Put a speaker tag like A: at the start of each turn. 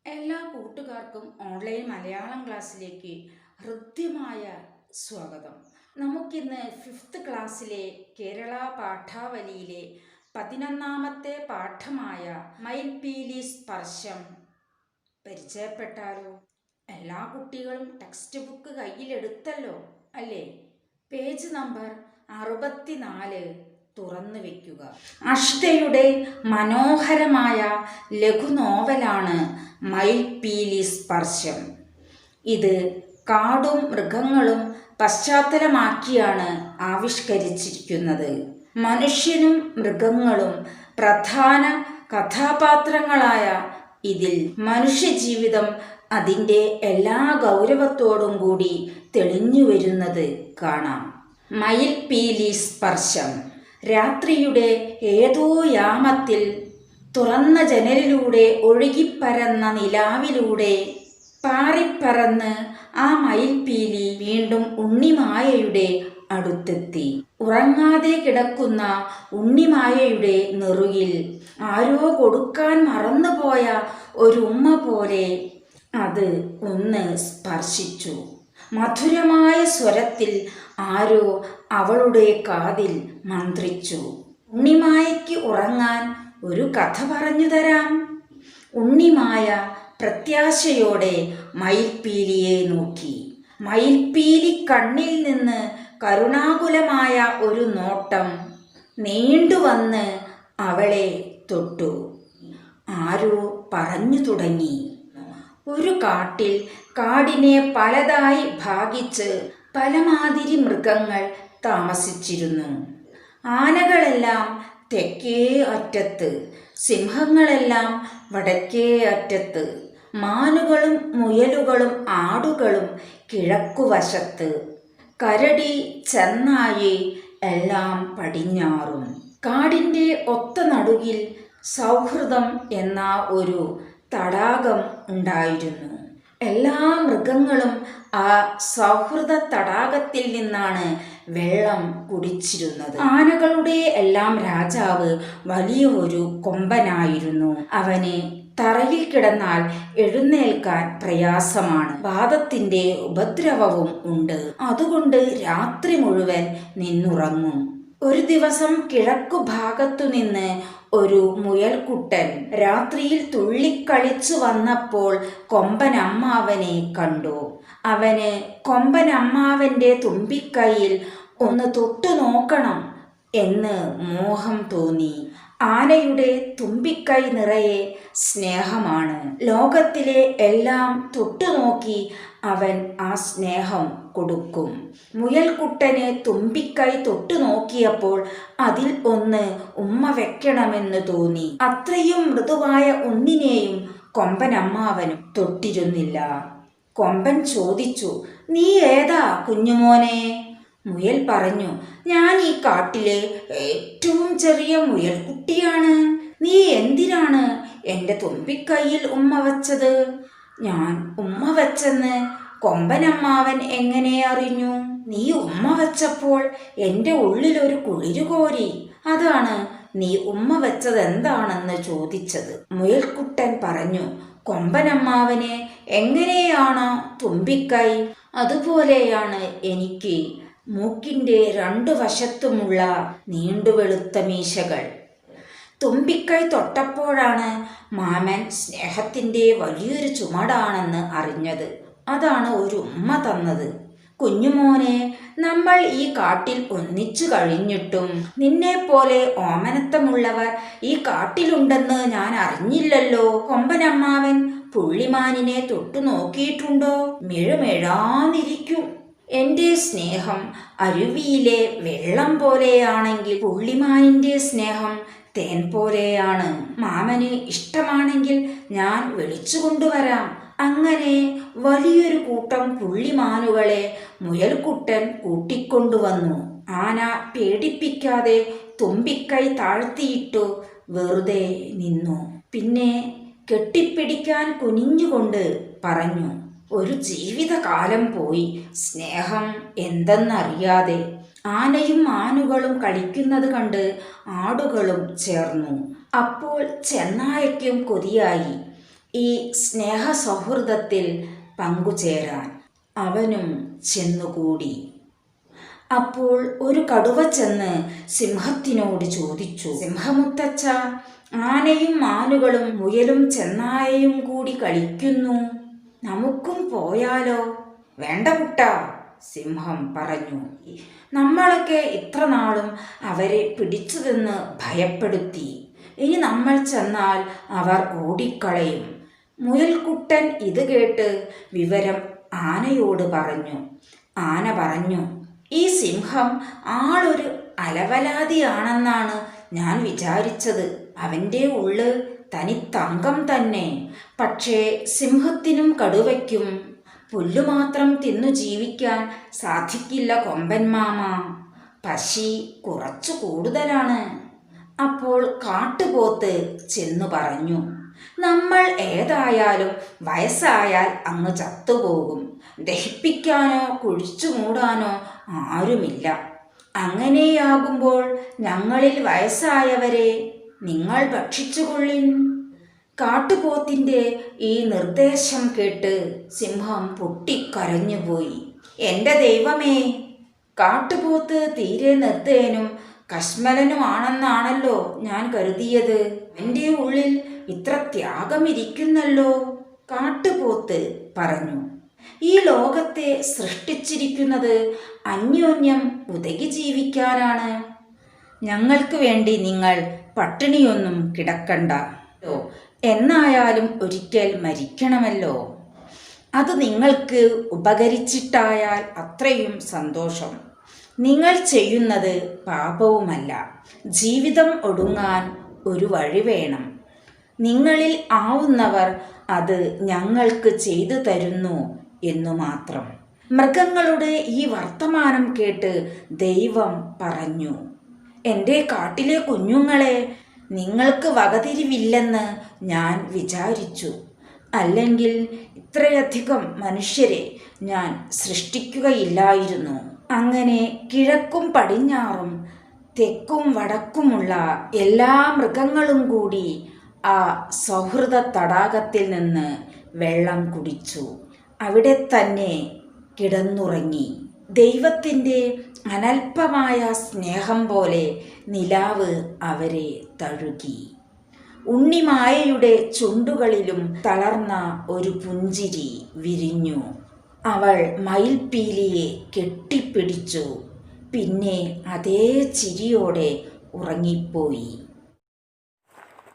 A: എല്ലാ കൂട്ടുകാർക്കും ഓൺലൈൻ മലയാളം ക്ലാസ്സിലേക്ക് ഹൃദ്യമായ സ്വാഗതം. നമുക്കിന്ന് 5th ക്ലാസ്സിലെ കേരള പാഠാവലിയിലെ 11ാമത്തെ പാഠമായ മയിൽപീലി സ്പർശം പരിചയപ്പെട്ടാലോ? എല്ലാ കുട്ടികളും ടെക്സ്റ്റ് ബുക്ക് കയ്യിലെടുത്തല്ലോ അല്ലേ? പേജ് നമ്പർ 64 തുറന്നു വയ്ക്കുക. അഷ്തയുടെ മനോഹരമായ ലഘുനോവലാണ് മയിൽപീലി സ്പർശം. ഇത് കാടും മൃഗങ്ങളും പശ്ചാത്തലമാക്കിയാണ് ആവിഷ്കരിച്ചിരിക്കുന്നത്. മനുഷ്യനും മൃഗങ്ങളും പ്രധാന കഥാപാത്രങ്ങളായ ഇതിൽ മനുഷ്യജീവിതം അതിൻ്റെ എല്ലാ ഗൗരവത്തോടും കൂടി തെളിഞ്ഞു വരുന്നത് കാണാം. മയിൽപീലി സ്പർശം. രാത്രിയുടെ ഏതോ യാമത്തിൽ തുറന്ന ജനലിലൂടെ ഒഴുകിപ്പരന്ന നിലാവിലൂടെ പാറിപ്പറന്ന് ആ മയിൽപീലി വീണ്ടും ഉണ്ണിമായയുടെ അടുത്തെത്തി. ഉറങ്ങാതെ കിടക്കുന്ന ഉണ്ണിമായയുടെ നെറുകിൽ ആരോ കൊടുക്കാൻ മറന്നുപോയ ഒരു ഉമ്മ പോലെ അത് ഒന്ന് സ്പർശിച്ചു. മധുരമായ സ്വരത്തിൽ ആരോ അവളുടെ കാതിൽ മന്ത്രിച്ചു. ഉണ്ണിമായയ്ക്ക് ഉറങ്ങാൻ ഒരു കഥ പറഞ്ഞു തരാം. ഉണ്ണിമായ പ്രത്യാശയോടെ മയിൽപീലിയെ നോക്കി. മയിൽപീലി കണ്ണിൽ നിന്ന് കരുണാകുലമായ ഒരു നോട്ടം നീണ്ടുവന്ന് അവളെ തൊട്ടു. ആരോ പറഞ്ഞു തുടങ്ങി. ഒരു കാട്ടിൽ കാടിനെ പലതായി ഭാഗിച്ച് പലമാതിരി മൃഗങ്ങൾ താമസിച്ചിരുന്നു. ആനകളെല്ലാം തെക്കേ അറ്റത്ത്, സിംഹങ്ങളെല്ലാം വടക്കേ അറ്റത്ത്, മാനുകളും മുയലുകളും ആടുകളും കിഴക്കുവശത്ത്, കരടി ചെന്നായി എല്ലാം പടിഞ്ഞാറും. കാടിൻ്റെ ഒത്ത നടുകിൽ സൗഹൃദം എന്ന ഒരു തടാകം ഉണ്ടായിരുന്നു. എല്ലാ മൃഗങ്ങളും ആ സൗഹൃദ തടാകത്തിൽ നിന്നാണ് വെള്ളം കുടിച്ചിരുന്നത്. ആനകളുടെ എല്ലാം രാജാവ് വലിയ ഒരു കൊമ്പനായിരുന്നു. അവന് തറയിൽ കിടന്നാൽ എഴുന്നേൽക്കാൻ പ്രയാസമാണ്. വാദത്തിന്റെ ഉപദ്രവവും ഉണ്ട്. അതുകൊണ്ട് രാത്രി മുഴുവൻ നിന്നുറങ്ങും. ഒരു ദിവസം കിഴക്കു ഭാഗത്തു നിന്ന് ഒരു മുയൽക്കുട്ടൻ രാത്രിയിൽ തുള്ളിക്കളിച്ചു വന്നപ്പോൾ കൊമ്പനമ്മാവനെ കണ്ടു. അവന് കൊമ്പനമ്മാവന്റെ തുമ്പിക്കൈയിൽ ഒന്ന് തൊട്ടു നോക്കണം എന്ന് മോഹം തോന്നി. ആനയുടെ തുമ്പിക്കൈ നിറയെ സ്നേഹമാണ്. ലോകത്തിലെ എല്ലാം തൊട്ടുനോക്കി അവൻ ആ സ്നേഹം കൊടുക്കും. മുയൽക്കുട്ടന് തുമ്പിക്കൈ തൊട്ടു നോക്കിയപ്പോൾ അതിൽ ഒന്ന് ഉമ്മ വെക്കണമെന്ന് തോന്നി. അത്രയും മൃദുവായ ഒന്നിനെയും കൊമ്പനമ്മാവനും തൊട്ടിരുന്നില്ല. കൊമ്പൻ ചോദിച്ചു, "നീ ഏതാ കുഞ്ഞുമോനെ?" മുയൽ പറഞ്ഞു, "ഞാൻ ഈ കാട്ടിലെ ഏറ്റവും ചെറിയ മുയൽക്കുട്ടിയാണ്. നീ എന്തിനാണ് എൻ്റെ തുമ്പിക്കൈയിൽ ഉമ്മ വച്ചത്?" "ഞാൻ ഉമ്മ വച്ചെന്ന് കൊമ്പനമ്മാവൻ എങ്ങനെ അറിഞ്ഞു?" "നീ ഉമ്മ വച്ചപ്പോൾ എൻ്റെ ഉള്ളിലൊരു കുളിരുകോരി. അതാണ് നീ ഉമ്മ വെച്ചത് എന്താണെന്ന് ചോദിച്ചത്." മുയൽക്കുട്ടൻ പറഞ്ഞു, "കൊമ്പനമ്മാവന് എങ്ങനെയാണോ തുമ്പിക്കൈ, അതുപോലെയാണ് എനിക്ക് മൂക്കിൻ്റെ 2 വശത്തുമുള്ള നീണ്ടുവെളുത്ത മീശകൾ. തുമ്പിക്കൈ തൊട്ടപ്പോഴാണ് മാമൻ സ്നേഹത്തിൻ്റെ വലിയൊരു ചുമടാണെന്ന് അറിഞ്ഞത്. അതാണ് ഒരു ഉമ്മ തന്നത്. കുഞ്ഞുമോനെ, നമ്മൾ ഈ കാട്ടിൽ ഒന്നിച്ചു കഴിഞ്ഞിട്ടും നിന്നെപ്പോലെ ഓമനത്തമുള്ളവർ ഈ കാട്ടിലുണ്ടെന്ന് ഞാൻ അറിഞ്ഞില്ലല്ലോ. കൊമ്പനമ്മാവൻ പുള്ളിമാനിനെ തൊട്ടു നോക്കിയിട്ടുണ്ടോ? മിഴമിഴാന്നിരിക്കും. എൻ്റെ സ്നേഹം അരുവിയിലെ വെള്ളം പോലെയാണെങ്കിൽ പുള്ളിമാനിൻ്റെ സ്നേഹം തേൻ പോലെയാണ്. മാമന് ഇഷ്ടമാണെങ്കിൽ ഞാൻ വിളിച്ചു കൊണ്ടുവരാം." അങ്ങനെ വലിയൊരു കൂട്ടം പുള്ളിമാനുകളെ മുയൽക്കുട്ടൻ കൂട്ടിക്കൊണ്ടുവന്നു. ആന പേടിപ്പിക്കാതെ തുമ്പിക്കൈ താഴ്ത്തിയിട്ടു വെറുതെ നിന്നു. പിന്നെ കെട്ടിപ്പിടിക്കാൻ കുനിഞ്ഞുകൊണ്ട് പറഞ്ഞു, "ഒരു ജീവിതകാലം പോയി സ്നേഹം എന്തെന്നറിയാതെ." ആനയും മാനുകളും കളിക്കുന്നത് കണ്ട് ആടുകളും ചേർന്നു. അപ്പോൾ ചെന്നായയ്ക്കും കൊതിയായി. ഈ സ്നേഹ സൗഹൃദത്തിൽ പങ്കുചേരാൻ അവനും ചെന്നുകൂടി. അപ്പോൾ ഒരു കടുവ ചെന്ന് സിംഹത്തിനോട് ചോദിച്ചു, സിംഹമുത്തച്ഛ, ആനയും മാനുകളും മുയലും ചെന്നായയും കൂടി കളിക്കുന്നു, നമുക്കും പോയാലോ? വേണ്ട കുട്ടാ, സിംഹം പറഞ്ഞു. നമ്മളൊക്കെ ഇത്ര നാളും അവരെ പിടിച്ചു നിന്ന് ഭയപ്പെടുത്തി. ഇനി നമ്മൾ ചെന്നാൽ അവർ ഓടിക്കളയും. മുയൽക്കുട്ടൻ ഇത് കേട്ട് വിവരം ആനയോട് പറഞ്ഞു. ആന പറഞ്ഞു, ഈ സിംഹം ആളൊരു അലവലാതിയാണെന്നാണ് ഞാൻ വിചാരിച്ചത്. അവൻ്റെ ഉള്ള് തനിത്തങ്കം തന്നെ. പക്ഷേ സിംഹത്തിനും കടുവയ്ക്കും പുല്ലുമാത്രം തിന്നു ജീവിക്കാൻ സാധിക്കില്ല കൊമ്പൻ മാമ. പശി കുറച്ചു കൂടുതലാണ്. അപ്പോൾ കാട്ടുപോത്ത് ചെന്നു പറഞ്ഞു, നമ്മൾ ഏതായാലും വയസ്സായാൽ അങ്ങ് ചത്തുപോകും. ദഹിപ്പിക്കാനോ കുഴിച്ചു മൂടാനോ ആരുമില്ല. അങ്ങനെയാകുമ്പോൾ ഞങ്ങളിൽ വയസ്സായവരെ നിങ്ങൾ ഭക്ഷിച്ചുകൊള്ളിൻ. കാട്ടുപോത്തിൻ്റെ ഈ നിർദ്ദേശം കേട്ട് സിംഹം പൊട്ടിക്കരഞ്ഞുപോയി. എൻ്റെ ദൈവമേ, കാട്ടുപോത്ത് തീരെ നിർദ്ദയനും കശ്മലനുമാണെന്നാണല്ലോ ഞാൻ കരുതിയത്. എൻ്റെ ഉള്ളിൽ ഇത്ര ത്യാഗമിരിക്കുന്നല്ലോ. കാട്ടുപോത്ത് പറഞ്ഞു, ഈ ലോകത്തെ സൃഷ്ടിച്ചിരിക്കുന്നത് അന്യോന്യം ഉതകി ജീവിക്കാനാണ്. ഞങ്ങൾക്ക് വേണ്ടി നിങ്ങൾ പട്ടിണിയൊന്നും കിടക്കണ്ട. എന്നായാലും ഒരിക്കൽ മരിക്കണമല്ലോ. അത് നിങ്ങൾക്ക് ഉപകരിച്ചിട്ടായാൽ അത്രയും സന്തോഷം. നിങ്ങൾ ചെയ്യുന്നത് പാപവുമല്ല. ജീവിതം ഒടുങ്ങാൻ ഒരു വഴി വേണം. നിങ്ങളിൽ ആവുന്നവർ അത് ഞങ്ങൾക്ക് ചെയ്തു തരുന്നു എന്നു മാത്രം. മൃഗങ്ങളുടെ ഈ വർത്തമാനം കേട്ട് ദൈവം പറഞ്ഞു, എൻ്റെ കാട്ടിലെ കുഞ്ഞുങ്ങളെ, നിങ്ങൾക്ക് വകതിരിവില്ലെന്ന് ഞാൻ വിചാരിച്ചു. അല്ലെങ്കിൽ ഇത്രയധികം മനുഷ്യരെ ഞാൻ സൃഷ്ടിക്കുകയില്ലായിരുന്നു. അങ്ങനെ കിഴക്കും പടിഞ്ഞാറും തെക്കും വടക്കുമുള്ള എല്ലാ മൃഗങ്ങളും കൂടി ആ സൗഹൃദ തടാകത്തിൽ നിന്ന് വെള്ളം കുടിച്ചു. അവിടെ തന്നെ കിടന്നുറങ്ങി. ദൈവത്തിൻ്റെ അനൽപമായ സ്നേഹം പോലെ നിലാവ് അവരെ തഴുകി. ഉണ്ണിമായയുടെ ചുണ്ടുകളിലും തളർന്ന ഒരു പുഞ്ചിരി വിരിഞ്ഞു. അവൾ മയിൽപ്പീലിയെ കെട്ടിപ്പിടിച്ചു. പിന്നെ അതേ ചിരിയോടെ ഉറങ്ങിപ്പോയി.